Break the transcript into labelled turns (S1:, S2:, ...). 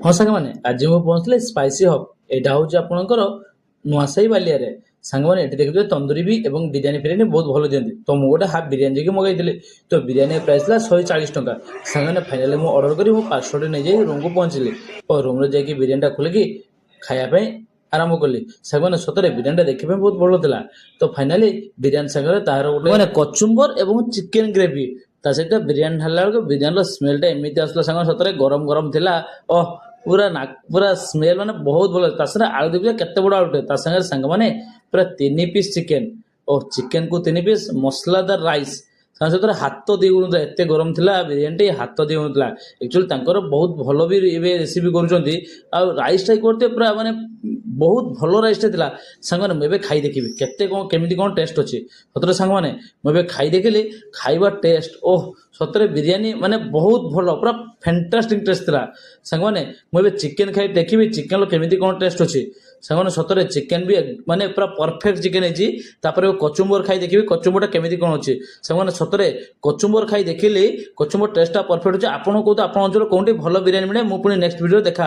S1: ହଁ ସାଙ୍ଗମାନେ, ଆଜି ମୁଁ ପହଞ୍ଚିଲି ସ୍ପାଇସି ହବ୍। ଏଇଟା ହଉଛି ଆପଣଙ୍କର ନୂଆସାହି ବାଲିଆରେ। ସାଙ୍ଗମାନେ ଏଠି ଦେଖିଥିବେ ତନ୍ଦୁରୀ ବି ଏବଂ ବିରିୟାନୀ ଫିରିୟାନୀ ବହୁତ ଭଲ ଦିଅନ୍ତି। ତ ମୁଁ ଗୋଟେ ହାଫ୍ ବିରିୟାନୀ ଯାଇକି ମଗାଇଥିଲି। ତ ବିରିୟାନୀ ପ୍ରାଇସ୍ ଥିଲା 140 ଟଙ୍କା। ସାଙ୍ଗମାନେ ଫାଇନାଲି ମୁଁ ଅର୍ଡର କରି ମୁଁ ପାର୍ସଲଟି ନେଇଯାଇ ରୁମକୁ ପହଞ୍ଚିଲି। ଓ ରୁମରେ ଯାଇକି ବିରିୟାନୀଟା ଖୋଲିକି ଖାଇବା ପାଇଁ ଆରମ୍ଭ କଲି। ସାଙ୍ଗମାନେ ସତରେ ବିରିୟାନୀଟା ଦେଖିବା ପାଇଁ ବହୁତ ଭଲ ଥିଲା। ତ ଫାଇନାଲି ବିରିୟାନୀ ସାଙ୍ଗରେ ତାହାର ଗୋଟେ ମାନେ କଚୁମ୍ବର ଏବଂ ଚିକେନ ଗ୍ରେଭି ତା ସହିତ ବିରିୟାନୀ ଢାଳିଲା ବେଳକୁ ବିରିୟାନୀର ସ୍ମେଲଟା ଏମିତି ଆସୁଥିଲା ସାଙ୍ଗ, ସତରେ ଗରମ ଗରମ ଥିଲା। ଓହ, ପୁରା ସ୍ମେଲ ମାନେ ବହୁତ ଭଲ। ତା ସାଙ୍ଗରେ ଆଳୁ ଦେଖିବେ କେତେ ବଡ ଆଳୁଟେ, ତା ସାଙ୍ଗରେ ସାଙ୍ଗମାନେ ପୁରା 3 ପିସ୍ ଚିକେନ ଓ ଚିକେନକୁ 3 ପିସ୍ ମସଲାଦାର ରାଇସ୍। ସାଙ୍ଗେ ସେଥିରେ ହାତ ଦେଇ ହଉନଥିଲା, ଏତେ ଗରମ ଥିଲା ବିରିୟାନୀଟି, ହାତ ଦେଇ ହଉନଥିଲା। ଆକ୍ଚୁଆଲି ତାଙ୍କର ବହୁତ ଭଲ ବି ଏବେ ରେସିପି କରୁଛନ୍ତି। ଆଉ ରାଇସ୍ଟା କରୁଥିବେ ପୁରା ମାନେ ବହୁତ ଭଲ ରାଇସ୍ଟା ଥିଲା। ସାଙ୍ଗମାନେ ମୁଁ ଏବେ ଖାଇ ଦେଖିବି କେତେ କଣ କେମିତି କଣ ଟେଷ୍ଟ ଅଛି। ସତରେ ସାଙ୍ଗମାନେ ମୁଁ ଏବେ ଖାଇ ଦେଖିଲି, ଖାଇବା ଟେଷ୍ଟ ଓହ, ସତରେ ବିରିୟାନୀ ମାନେ ବହୁତ ଭଲ, ପୁରା ଫ୍ୟାଣ୍ଟାଷ୍ଟିକ ଟେଷ୍ଟ ଥିଲା। ସାଙ୍ଗମାନେ ମୁଁ ଏବେ ଚିକେନ ଖାଇ ଦେଖିବି ଚିକେନର କେମିତି କଣ ଟେଷ୍ଟ ଅଛି। ସାଙ୍ଗମାନେ ସତରେ ଚିକେନ ବି ମାନେ ପୁରା ପରଫେକ୍ଟ ଚିକେନ ହେଇଛି। ତାପରେ କଚୁମ୍ବର ଖାଇ ଦେଖିବି କଚୁମ୍ବରଟା କେମିତି କଣ ଅଛି। ସାଙ୍ଗମାନେ ସତରେ କଚୁମ୍ବର ଖାଇ ଦେଖିଲି କଚୁମ୍ବର ଟେଷ୍ଟଟା ପରଫେକ୍ଟ ଅଛି। ଆପଣ କହୁନ୍ତୁ ଆପଣ ଅଞ୍ଚଳରେ କୋଉଠି ଭଲ ବିରିୟାନୀ ମିଳେ। ମୁଁ ପୁଣି ନେକ୍ସଟ ଭିଡ଼ିଓ ଦେଖା